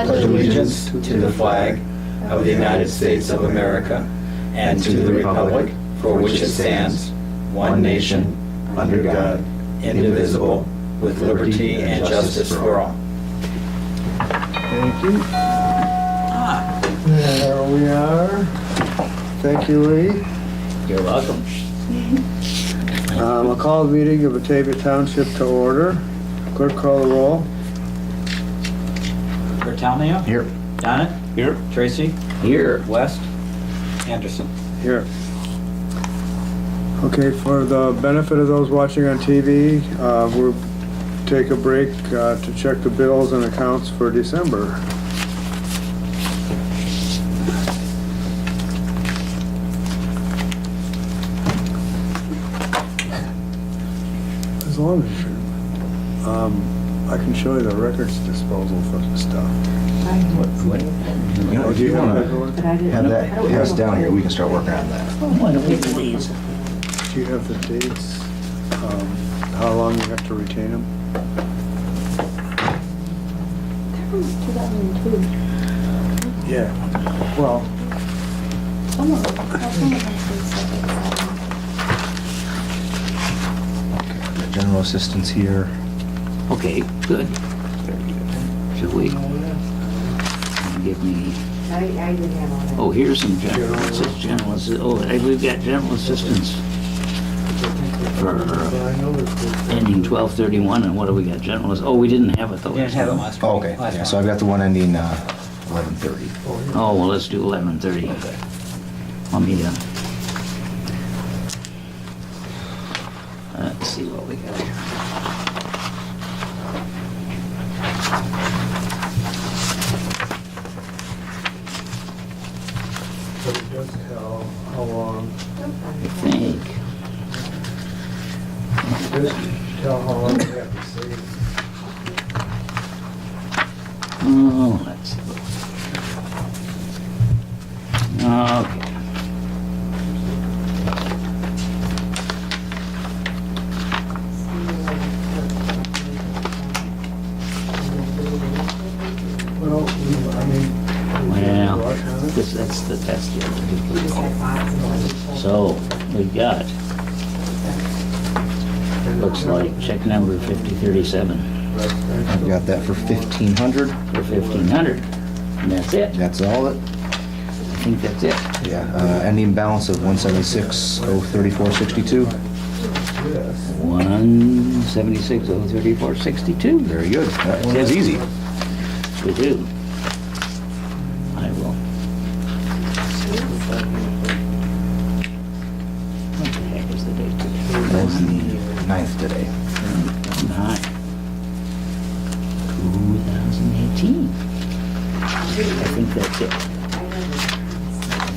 pledge allegiance to the flag of the United States of America and to the republic for which it stands, one nation, under God, indivisible, with liberty and justice for all. Thank you. There we are. Thank you, Lee. You're welcome. I'll call the meeting of Batavia Township to order. Clerk, call the roll. Bertalnio? Here. Donnet? Here. Tracy? Here. West? Anderson? Here. Okay, for the benefit of those watching on TV, we'll take a break to check the bills and accounts for December. As long as I can show you the records disposal for the stuff. You know, if you want to have that, have us down here, we can start working on that. What do we do these? Do you have the dates? How long you have to retain them? They're from 2002. Yeah. Well, Some of them are from 2007. The general assistance here. Okay, good. Should we give me, I didn't have all that. oh, here's some general, it says general, oh, hey, we've got general assistance for ending 12/31, and what do we got, general, oh, we didn't have it though. We didn't have it last week. Oh, okay. Yeah, so I've got the one ending 11:30. Oh, well, let's do 11:30. Let me, let's see what we got here. but it does tell how long, I think, it does tell how long you have to save. oh, let's see. Okay. Well, I mean. Well, that's the other. So, we got, looks like check number 5037 I've got that for 1,500. for 1,500. And that's it. That's all that, I think that's it. yeah, ending balance of 176,034.62. 176,034.62. Very good. That one is easy. We do. I will. What the heck is the date today? That's the 9th today. 2018. I think that's it. I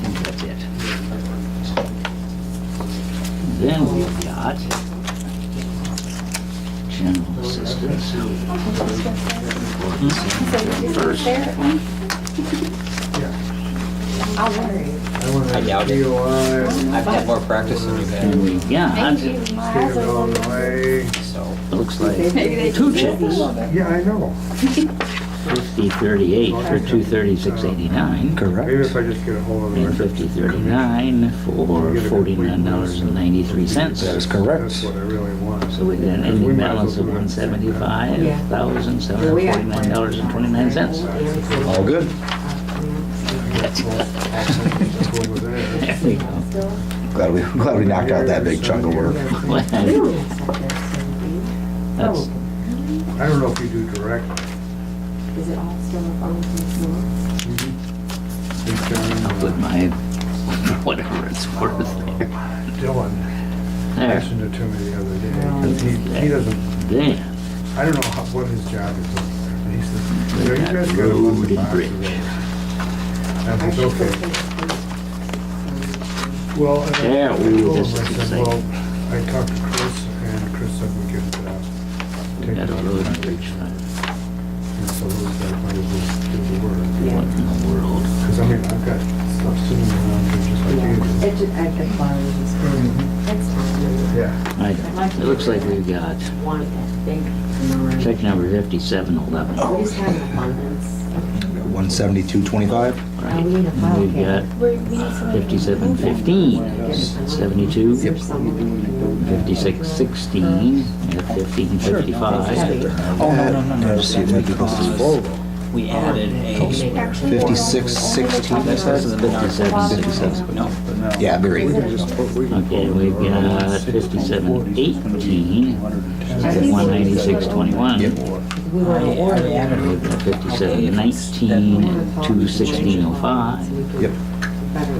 think that's it. Then we've got general assistance. First. I'll worry. I doubt it. DOI, I've had more practice than you've And had, we've got, Thank you. My get eyes it are on the way. so. looks like Maybe they two just checks. Yeah, I know. 5038 for 236.89. Correct. Maybe if I just get a hold of the And records. 5039 for $49.93. That is correct. That's what I really want. So we got an ending balance of $175,749.29. All good. That's Over there. There we go. Glad we knocked out that big chunk of work. That's, I don't know if you do direct. Is it all still up on the floor? I'll put my, whatever it's worth there. Dylan There. mentioned it to me the other day. 'Cause he doesn't, Then, I don't know what his job is over there. But he says, "Yeah, you that guys got a road bunch of and boxes bridge. over there." And I said, okay. Well, and I There, told ooh, him, this I is said, exciting. well, I talked to Chris, and Chris said we could take got it a on road the and bridge fund. And so those guys might as well do the work. What in the world? Because I mean, I've got stuff sitting around here just like you do. It just, at the close. That's fine. Yeah. I don't. It looks like we've got One, I think. check number 5711. We just have an abundance. 172.25. Right. we need a And file we've got cabinet. 5715 at 72. Yep. 5616 at 1555. Oh, no. Just see if maybe this is Volvo. We added a. 5616, I said? 57. No. Yeah, very. We can just put, we can Okay, put we've whatever. got 5718 at 196.21. Yep. We want to order I added it. We've got 5719 at 216.05. Yep.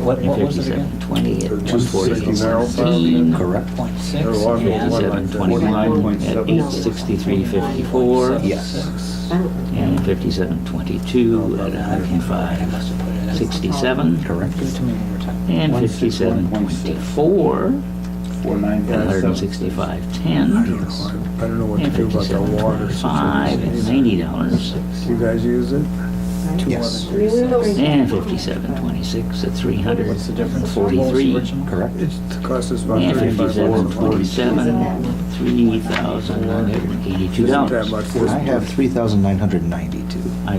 What And was it again? 5720 at 260 146.17. Correct. 0.6. There was one like that. 5721 at 863.54. Yes. And 5722 at 105.67. Correct. Give it to me one more time. And 5724 at 165.10. I don't know what to And do about the water 57.25 at situation. $90. Do you guys use it? Yes. And 57.26 at What's the difference? What was the 343. original? Correct. It costs us about And 35 bucks. 57.27, $3,982. Isn't that much? I have 3,992.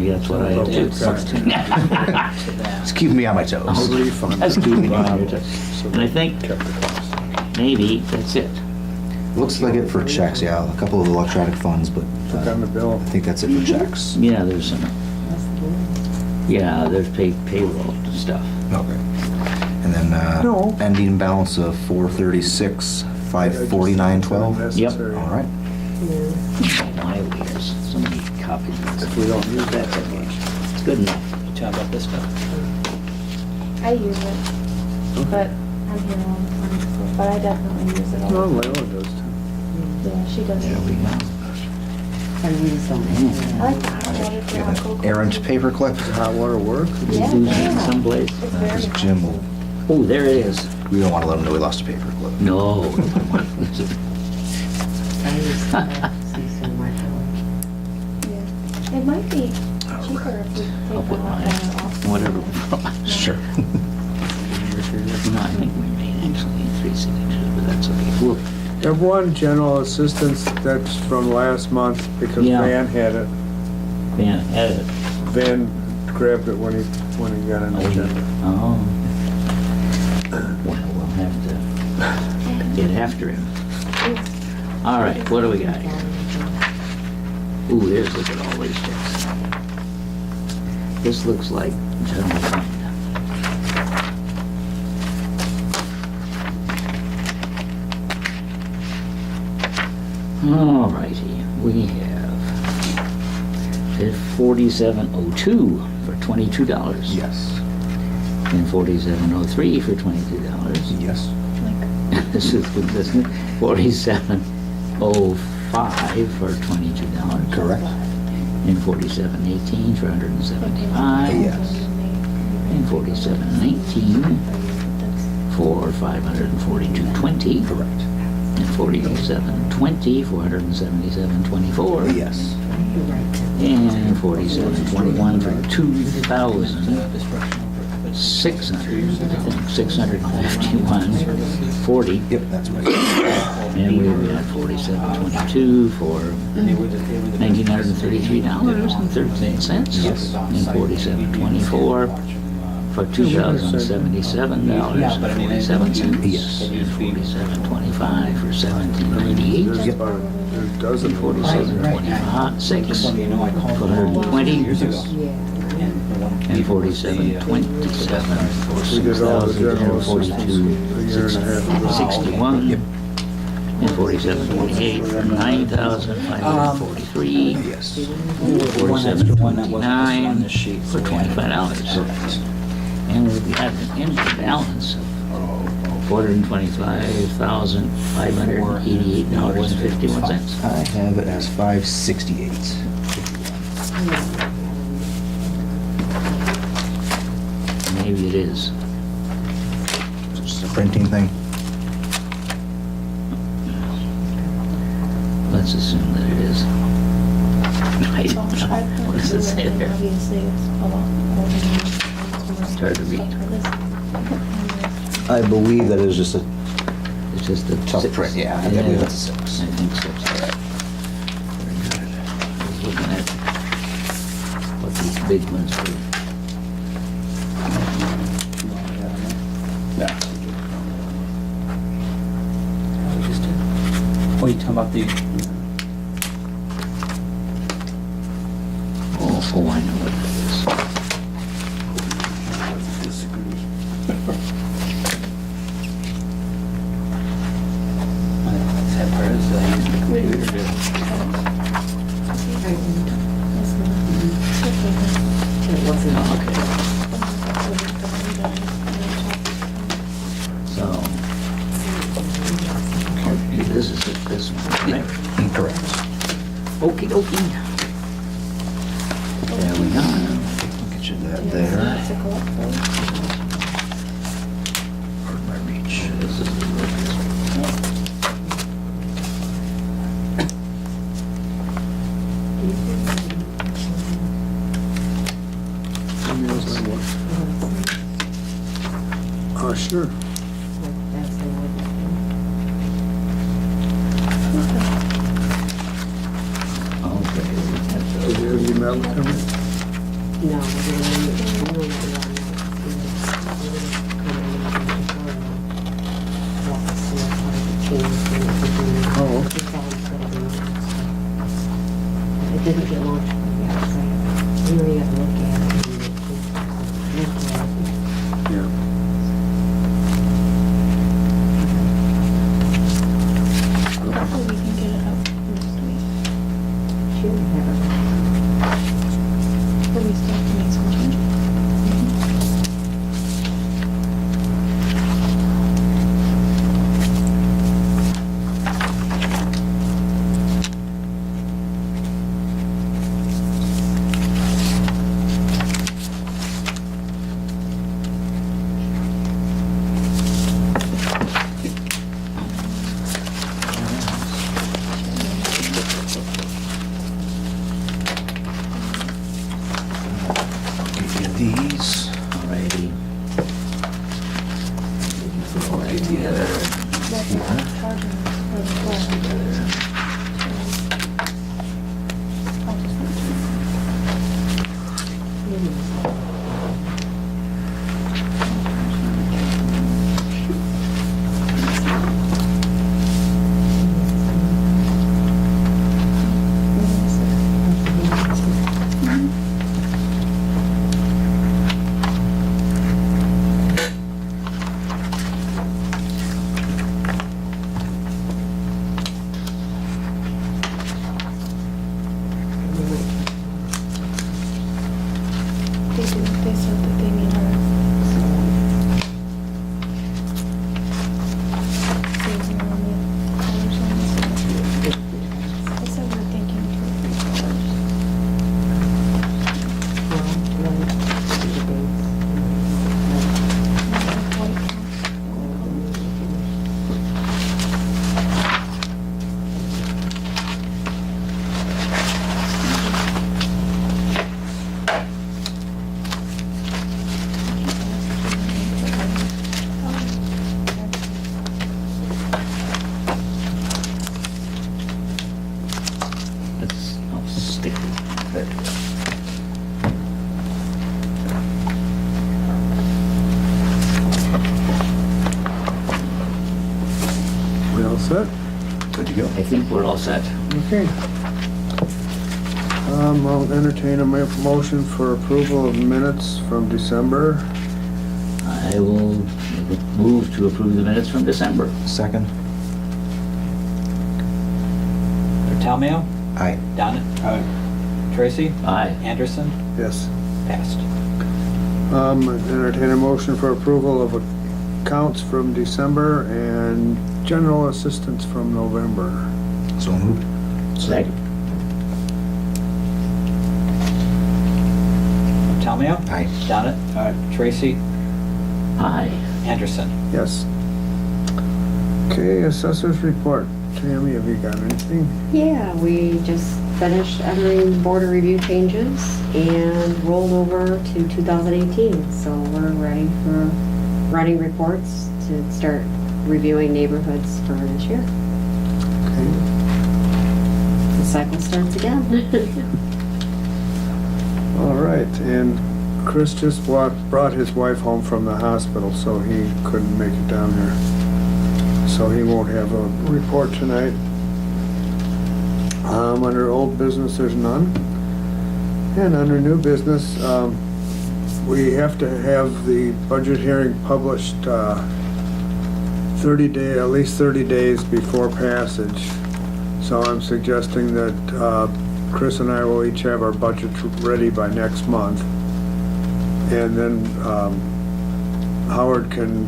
That's what I had too. It's keeping me on my toes. Refund. That's keeping you on your toes. So And I think kept the cost. maybe that's it. Looks like it for checks, yeah. A couple of electronic funds, but Took on the bill. I think that's it for checks. Yeah, there's some, there's payroll stuff. Okay. And then No. ending balance of 436, 549.12. Yep. Necessary. All right. Why we have so many copies of this. If we don't use That's that okay. much. It's good enough. You talk about this stuff? I use it, but I'm here all the time, so, but I definitely use it No, all the time. Layla does too. Yeah, she does. There we go. I use them. I like the hot water You for have alcohol. an errant paperclip. Does hot water work? Yeah, Lose it yeah. someplace. It's very Because hot. Jim will, Oh, there it is. we don't want to let him know we lost a paperclip. No. I use them. See some microwave. Yeah. It might be cheaper if we I'll take the put hot mine, water off. whatever. Sure. No, I think we made actually 3 signatures, but that's okay. We'll, You have one general assistance that's from last month because Yeah. Van had it. yeah, edit. Van grabbed it when he got an agenda. Oh. Well, we'll have to get after him. All right, what do we got here? Ooh, here's, look at all these checks. This looks like general fund. All righty, we have 4702 for $22. Yes. And 4703 for $22. Yes. This is consistent. 4705 for $22. Correct. And 4718 for $175. Yes. And 4719 for $542.20. Correct. And 4720 for $177.24. Yes. And 4721 for $2,651.40. Yep, that's right. And we've got 4722 for $1,933.13. Yes. And 4724 for $2,077.47. Yes. And 4725 for $1,798. There's about a dozen. And 4726 for $120. And 4727 for We did all the general assistance a year and a half ago. $6,062.61. And 4728 for $9,543. Yes. One extra one that wasn't listed on 4729 this sheet. for $25. And we've got an ending balance of $425,588.51. I have it as 568. Maybe it is. Just a printing thing. Let's assume that it is. I don't know. What does it say there? Obviously, it's a lot older than It's hard to read. I believe that is just a It's just a tough six. print, yeah. I believe that's a 6. I think so. All right. I was looking at what these big ones for Oh, you talking about the, oh, I know what that is. that part is, computer. It wasn't. Okay, so, this is it, this one, right? Correct. Okey dokey. There we go. Get you that there. Pardon my reach. This is the Emails on what? Sure. That's the one. Okay. Did you have your mail coming? No, Oh, okay. It didn't get launched from the outside. You know, you have to look at it. Look at it. Yeah. Hopefully we can get it up next week. Should have it. But we still have to make some changes. Get these. Alrighty. Get the other. That's not charging us for the phone. I'll just make sure. They do, they said that they need our season on the colors on this. They said we're thinking 2 or 3 colors. White. It's all sticky. We all set? Good to go. I think we're all set. Okay. I'll entertain a motion for approval of minutes from December. I will move to approve the minutes from December. Second. Talmeo, Aye. Donnet. Tracy, Aye. Anderson, Yes. passed. Entertain a motion for approval of accounts from December and general assistance from November. So moved. Second. Talmeo, Aye. Donnet. Tracy, Aye. Anderson. Yes. Okay, assessors report. Tammy, have you got anything? Yeah, we just finished entering border review changes and rolled over to 2018. So we're ready for running reports to start reviewing neighborhoods for this year. Okay. The cycle starts again. All right. right, and Chris just brought his wife home from the hospital, so he couldn't make it down there. So he won't have a report tonight. Under old business, there's none. And under new business, we have to have the budget hearing published 30 at least 30 days before passage. So I'm suggesting that Chris and I will each have our budget ready by next month. And then Howard can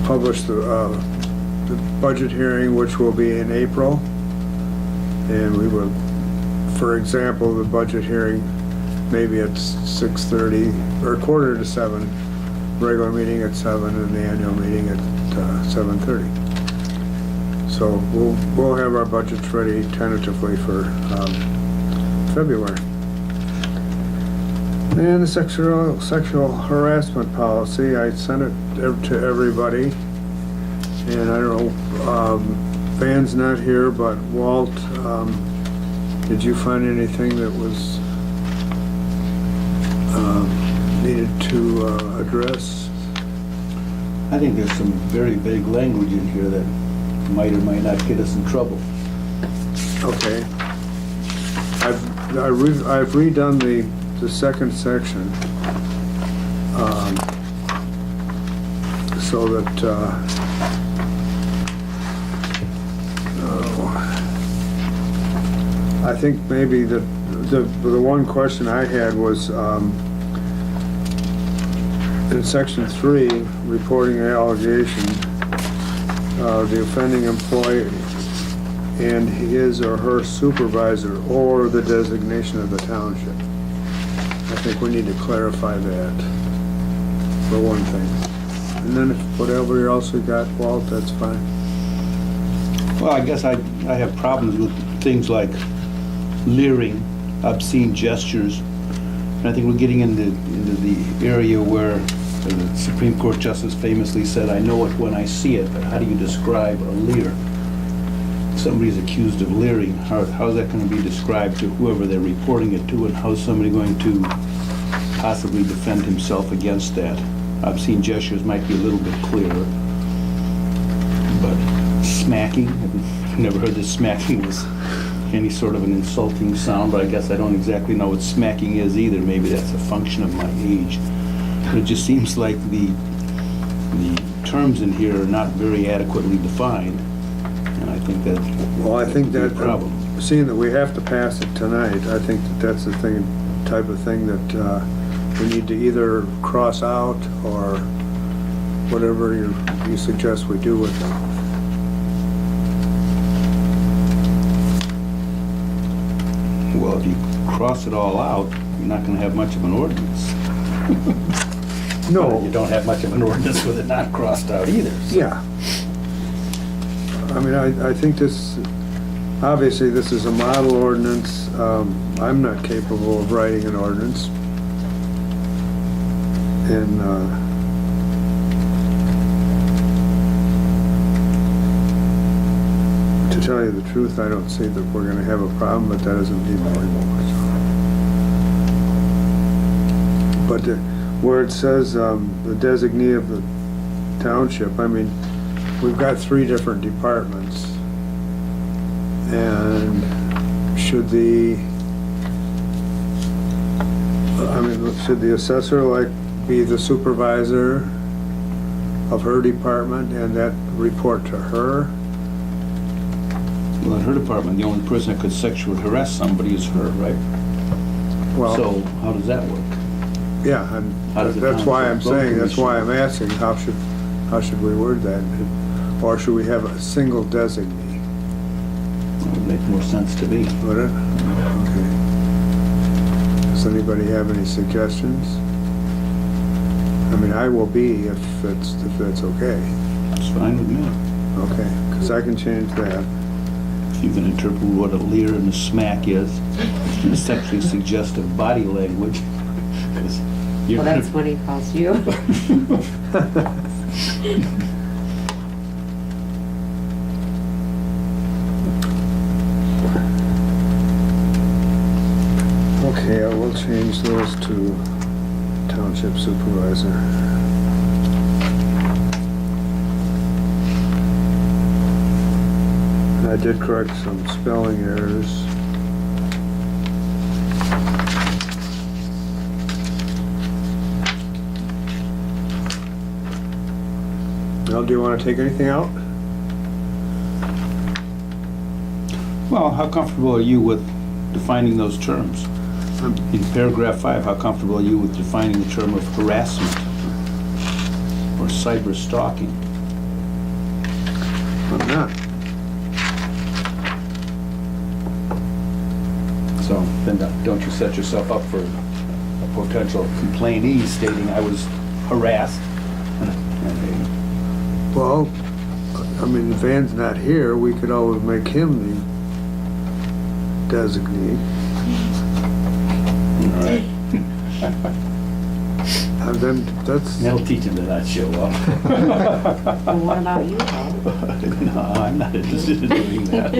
publish the budget hearing, which will be in April. And we would, for example, the budget hearing maybe at 6:30 or 6:45, regular meeting at 7 and the annual meeting at 7:30. So we'll have our budgets ready tentatively for February. And the sexual harassment policy, I sent it to everybody. And I don't know, Van's not here, but Walt, did you find anything that was needed to address? I think there's some very vague language in here that might or might not get us in trouble. Okay. I've redone the second section, so that, I think maybe the one question I had was, in section 3, reporting an allegation, the offending employee and his or her supervisor or the designation of the township. I think we need to clarify that, for one thing. And then if whatever else we got, Walt, that's fine. Well, I guess I have problems with things like leering, obscene gestures. And I think we're getting into the area where the Supreme Court Justice famously said, I know it when I see it, but how do you describe a leer? Somebody's accused of leering. How's that going to be described to whoever they're reporting it to, and how's somebody going to possibly defend himself against that? Obscene gestures might be a little bit clearer, but smacking, I've never heard that smacking was any sort of an insulting sound, but I guess I don't exactly know what smacking is either. Maybe that's a function of my age. But it just seems like the terms in here are not very adequately defined, and I think that Well, I think that's a that, problem. seeing that we have to pass it tonight, I think that that's the type of thing that we need to either cross out or whatever you suggest we do with it. Well, if you cross it all out, you're not going to have much of an ordinance. No. You don't have much of an ordinance with it not crossed out either. So. Yeah. I mean, I think this, obviously, this is a model ordinance. I'm not capable of writing an ordinance. And, to tell you the truth, I don't see that we're gonna have a problem, but that doesn't mean we won't. But where it says, the designee of the township, I mean, we've got 3 different departments. And should the assessor be the supervisor of her department and that report to her? Well, in her department, the only person that could sexually harass somebody is her, right? Well, So how does that work? yeah, and How does the that's why I'm township vote saying, that's why I'm commission- asking, how should we word that? Or should we have a single designee? That would make more sense to me. Would it? Okay. Does anybody have any suggestions? I mean, I will be if that's okay. It's fine with me. Okay, because I can change that. If you can interpret what a leer and a smack is, sexually suggestive body language. 'Cause you're Well, that's gonna- what he calls you. Okay, I will change those to township supervisor. And I did correct some spelling errors. Now, do you want to take anything out? Well, how comfortable are you with defining those terms? In paragraph 5, how comfortable are you with defining the term of harassment or cyber stalking? I'm not. So then don't you set yourself up for a potential complainee stating I was harassed? Well, I mean, Van's not here, we could always make him the designee. All right. And then that's, That'll teach him to not show up. Well, what about you, Bob? No, I'm not interested in doing that.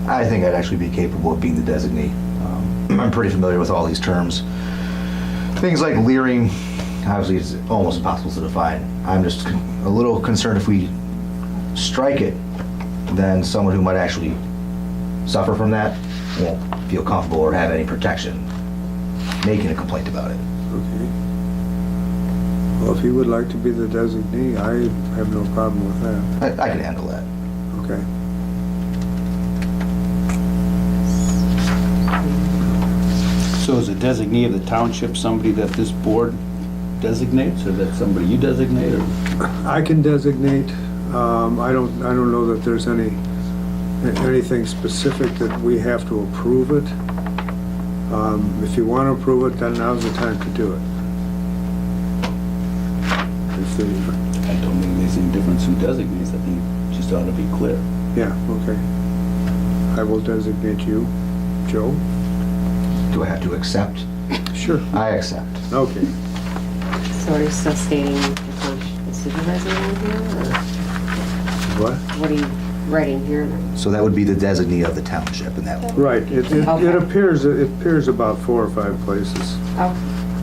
I think I'd actually be capable of being the designee. I'm pretty familiar with all these terms. Things like leering, obviously it's almost impossible to define. I'm just a little concerned if we strike it, then someone who might actually suffer from that won't feel comfortable or have any protection making a complaint about it. okay. Well, if you would like to be the designee, I have no problem with that. I can handle that. Okay. So is a designee of the township somebody that this board designates, or that somebody you designate, or? I can designate, I don't know that there's anything specific that we have to approve it. If you want to approve it, then now's the time to do it. If the, I don't think there's any difference who designates, I think it just ought to be clear. yeah, okay. I will designate you, Joe. Do I have to accept? Sure. I accept. Okay. So are you still stating the supervisor on here, or What? what are you writing here? So that would be the designee of the township, and that, Right, it Okay. appears about 4 or 5 places, Oh,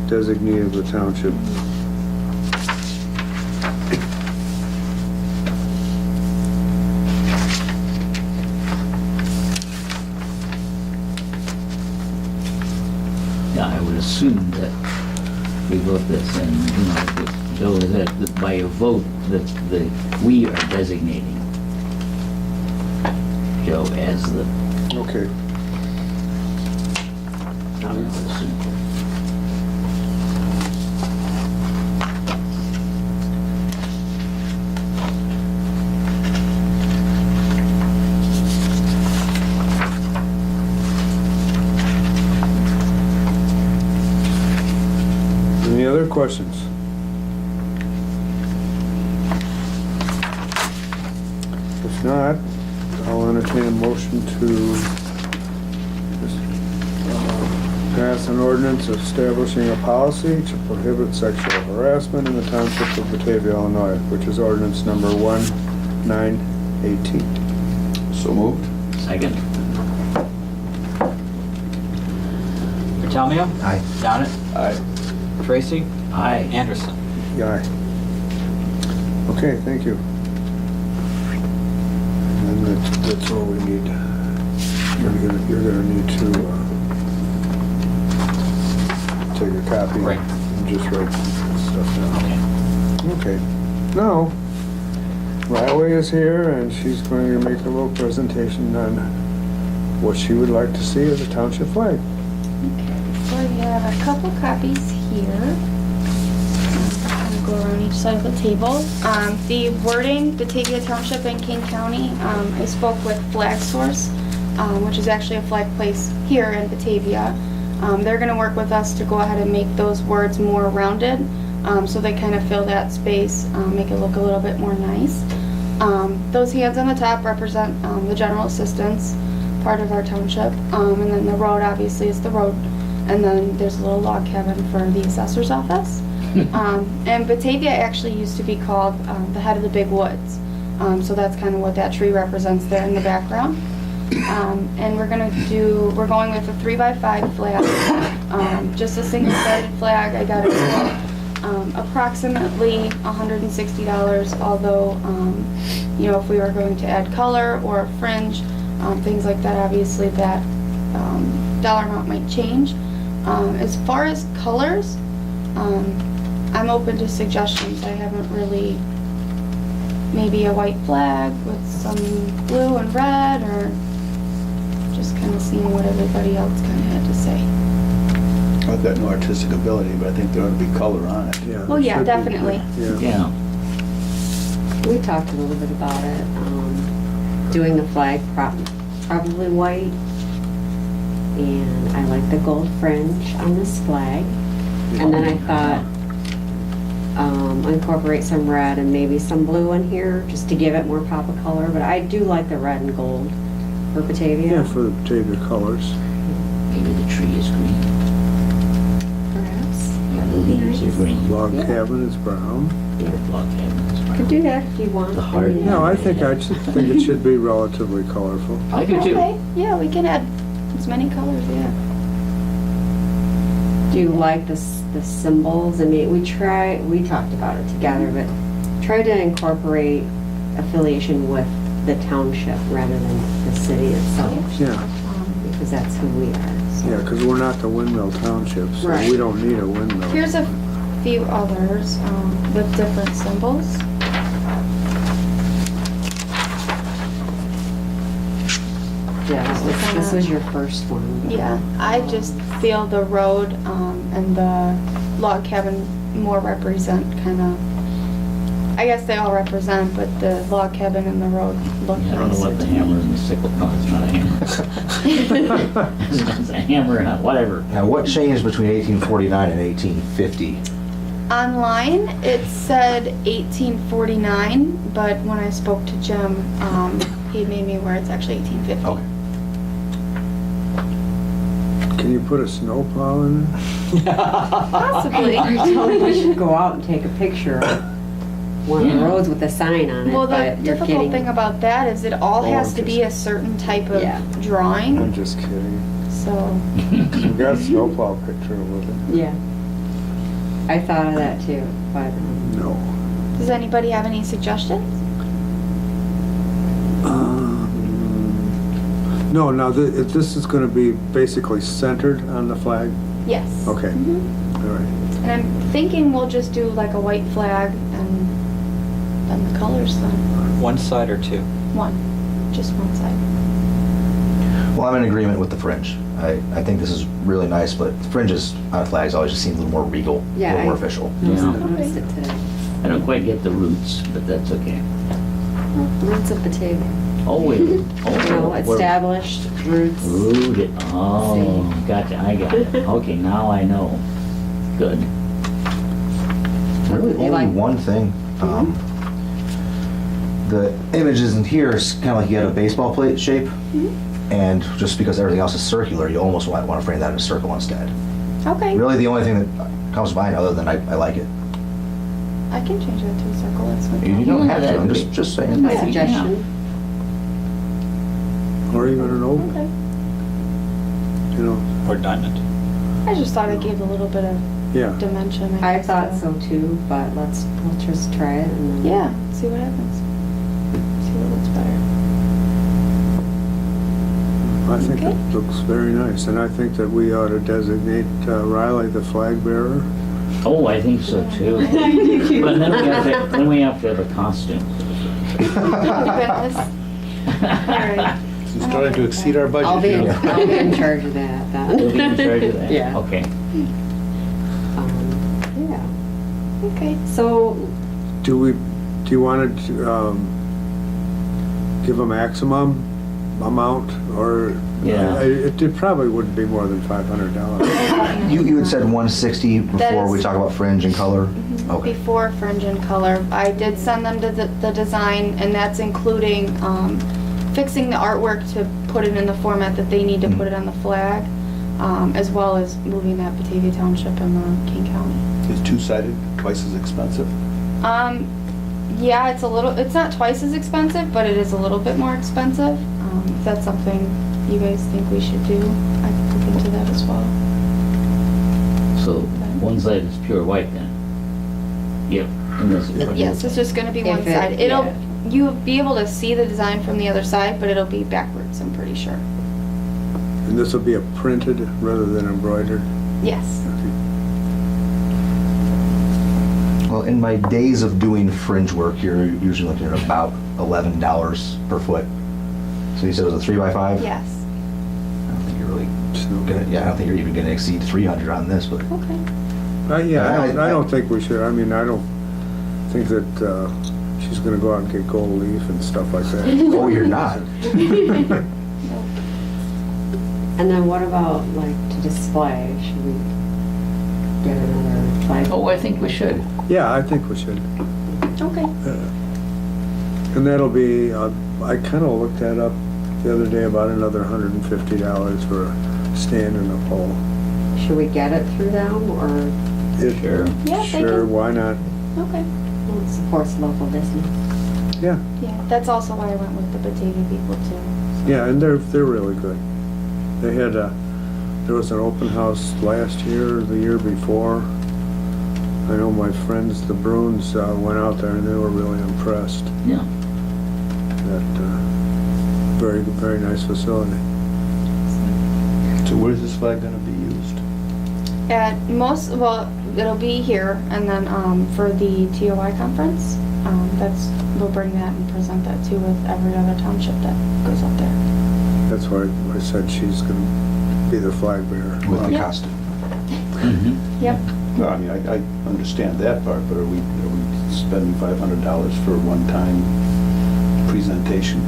designee of the township. Yeah, I would assume that we vote this, and, you know, that Joe, that by a vote, that we are designating Joe as the, Okay. I would assume. Any other questions? If not, I'll entertain a motion to pass an ordinance establishing a policy to prohibit sexual harassment in the township of Batavia, Illinois, which is ordinance number 1918. So moved. Second. Bertelmio? Aye. Downit? Aye. Tracy? Aye. Anderson? Aye. Okay, thank you. And that's all we need. You're gonna need to take a copy. Right. And just write stuff down. Okay. Okay. Now, Riley is here and she's going to make a little presentation on what she would like to see as a township flag. Okay, so I have a couple copies here. I'll go around each side of the table. The wording, Batavia Township and King County, I spoke with Flag Source, which is actually a flag place here in Batavia. They're gonna work with us to go ahead and make those words more rounded, so they kind of fill that space, make it look a little bit more nice. Those hands on the top represent the general assistance part of our township, and then the road obviously is the road, and then there's a little log cabin for the assessor's office. And Batavia actually used to be called the head of the big woods, so that's kind of what that tree represents there in the background. And we're going with a 3x5 flag, just a single-sided flag. I got it approximately $160, although, if we were going to add color or a fringe, things like that, obviously that dollar amount might change. As far as colors, I'm open to suggestions. I haven't really, maybe a white flag with some blue and red, or just kind of seeing what everybody else kind of had to say. I've got no artistic ability, but I think there ought to be color on it. Yeah. Well, it yeah, should be. definitely. Yeah. Yeah. We talked a little bit about it, doing the flag probably white. And I like the gold fringe on this flag. And then I thought, incorporate some red and maybe some blue in here, just to give it more pop of color. But I do like the red and gold for Batavia. Yeah, for the Batavia colors. Maybe the tree is green. Perhaps. Yeah, the leaves are green. Log Yeah. cabin is brown. The log cabin is brown. Could do that if you want. The heart. mean, No, I think it should be relatively colorful. I do too. Okay, yeah, we can add as many colors, yeah. Do you like the symbols? I mean, we talked about it together, but try to incorporate affiliation with the township rather than the city itself, Yeah, because that's who we are. So. yeah, because we're not the Windmill Township, so Right. we don't need a windmill. Here's a few others with different symbols. Yeah, this was your first one. Yeah, I just feel the road and the log cabin more represent kind of, I guess they all represent, but the log cabin and the road look I don't know nicer what the to hammer me. and the sickle, no, it's not a hammer. It's a hammer, whatever. Now, what changed between 1849 and 1850? Online, it said 1849, but when I spoke to Jim, he made me aware it's actually 1850. Okay. Can you put a snowplow in there? Possibly. I told you we should go out and take a picture of one of the roads with a sign on it, Well, the but you're difficult kidding. thing about that is it all Oh, has to be a certain type of Yeah. drawing, I'm just kidding. so. We got a snowplow picture with it. Yeah. I thought of that too, but No. Does anybody have any suggestions? No, now, if this is gonna be basically centered on the flag? Yes. Okay, Mhm. all right. And I'm thinking we'll just do like a white flag and then the colors then. One side or two? One, just one side. Well, I'm in agreement with the fringe. I think this is really nice, but fringes on flags always just seem a little more regal, a Yeah, little more I- official. I Yeah. noticed it today. I don't quite get the roots, but that's okay. Roots of Batavia. Oh, wait. You know, we're established roots. rooted. Oh, gotcha, I got it. Okay, now I know. Good. Really, You only like- one thing. The image isn't here. It's kind of like you had a baseball plate shape, and just because everything else is circular, you almost want to frame that in a circle instead. Okay, Really, the only thing that comes to mind, other than I like it. I can change that to a circle, that's no You problem. don't Yeah, have to. that'd I'm be- just saying. My Yeah. suggestion. Or even an oval, Okay. you know, Or diamond? I just thought it gave a little bit of yeah. dimension. I guess, thought so too, but we'll just try it and then. Yeah, see what happens. See what looks better. I think Okay. it looks very nice, and I think that we ought to designate Riley the flag bearer. Oh, I think so too. But then we have to have a costume. Oh, goodness. All right. It's starting to exceed our budget. I'll be here. in charge of that then. We'll be in charge of that? Yeah. Okay. Yeah. Okay. So, Do you want to give a maximum amount, or? Yeah. It probably wouldn't be more than $500. You had said 160 That before we is- talk about fringe and color. Okay. Before fringe and color, I did send them to the design, and that's including fixing the artwork to put it in the format that they need to put it on the flag, as well as moving that Batavia Township and King County. Is two-sided twice as expensive? Yeah, it's not twice as expensive, but it is a little bit more expensive. If that's something you guys think we should do, I could look into that as well. So one side is pure white then? Yep. And this is Yes, it's just gonna be one If it- side. It'll, yeah. you'll be able to see the design from the other side, but it'll be backwards, I'm pretty sure. And this will be a printed rather than embroidered? Yes. Well, in my days of doing fringe work, you're usually looking at about $11 per foot. So you said it was a 3x5? Yes. I don't think you're really I don't think you're even gonna exceed 300 on this, but Okay. Yeah, I don't think we should. I mean, I don't think that she's gonna go out and get gold leaf and stuff like that. oh, you're not. And then what about like to display? Should we get another flag? Oh, I think we should. Yeah, I think we should. Okay. And that'll be, I kind of looked that up the other day, about another $150 for a stand and a pole. Should we get it through them or Sure. Yeah, they Sure, can. why not? Okay. well, it supports local business? Yeah, Yeah, that's also why I went with the Batavia people too. So. yeah, and they're really good. They had there was an open house last year, or the year before. I know my friends, the Bruins, went out there and they were really impressed. Yeah. That, very, very nice facility. So where's this flag gonna be used? At most, well, it'll be here, and then for the TOI conference, we'll bring that and present that too with every other township that goes up there. That's why I said she's gonna be the flag bearer. With the Yeah. costume. Mm-hmm. Yep. Well, I mean, I understand that part, but are we spending $500 for a one-time presentation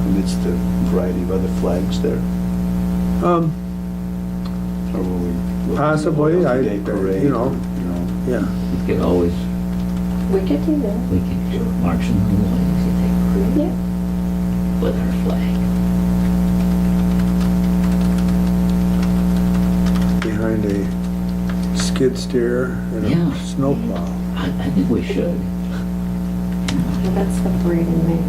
amidst the variety of other flags there? Or will we? look at the Possibly, Loyalty Day parade, you know. Yeah, We could always, We could do that. we could do march in the Loyalty Yeah. Day with our flag. behind a skid steer and Yeah. a snowplow. I think we should. Well, that's the parade in May.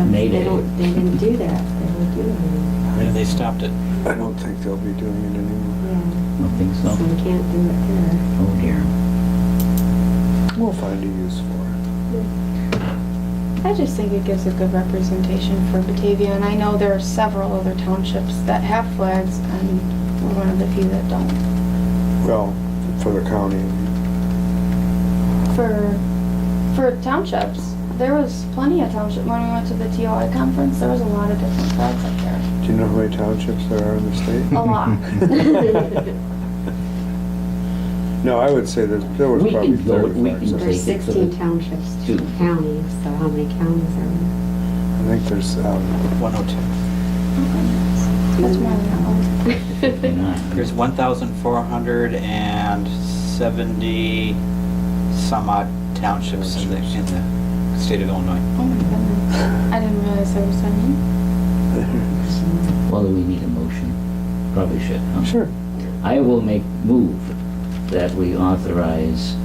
May They Day. didn't do that. They don't do it anymore. Yeah, they stopped it. I don't think they'll be doing it anymore. Yeah, I think so so. we can't do it there. Oh dear. We'll find a use for it. I just think it gives a good representation for Batavia, and I know there are several other townships that have flags, and we're one of the few that don't. Well, for the county. For townships, there was plenty of township, when we went to the TOI conference, there was a lot of different flags up there. Do you know how many townships there are in the state? A lot. No, I would say that there was We probably can go- we 35. can So There's take it to 16 the- townships, to- 2 counties, so how many counties are I think there's, 102. That's more than that. 59. There's 1,470 some odd townships in the state of Illinois. Oh my goodness. I didn't realize there was so many. Well, do we need a motion? Probably should, huh? sure. I will move that we authorize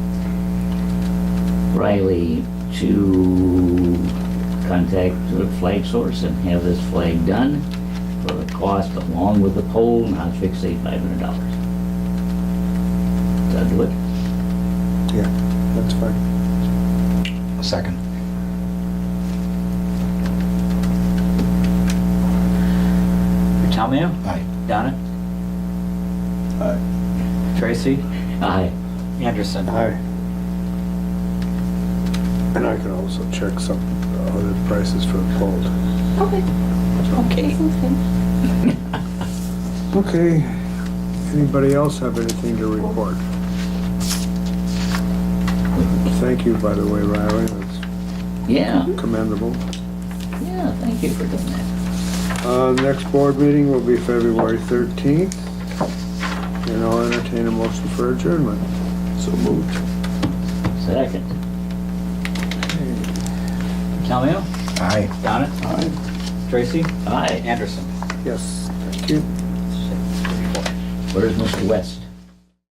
Riley to contact the flag source and have this flag done for the cost along with the pole not to exceed $500. Does that do it? Yeah, that's fine. Second. Bartholomew? Aye. Donna? Tracy? Aye. Anderson? Aye. And I can also check some other prices for the poles. Okay. Okay. Sounds good. Okay. Anybody else have anything to report? Thank you, by the way, Riley. That's Yeah, commendable. yeah, thank you for doing that. Next board meeting will be February 13th. And I'll entertain a motion for adjournment. So moved. Second. Bartholomew? Aye. Donna? Aye. Tracy? Aye. Anderson? Yes, thank you. Where's Mr. West?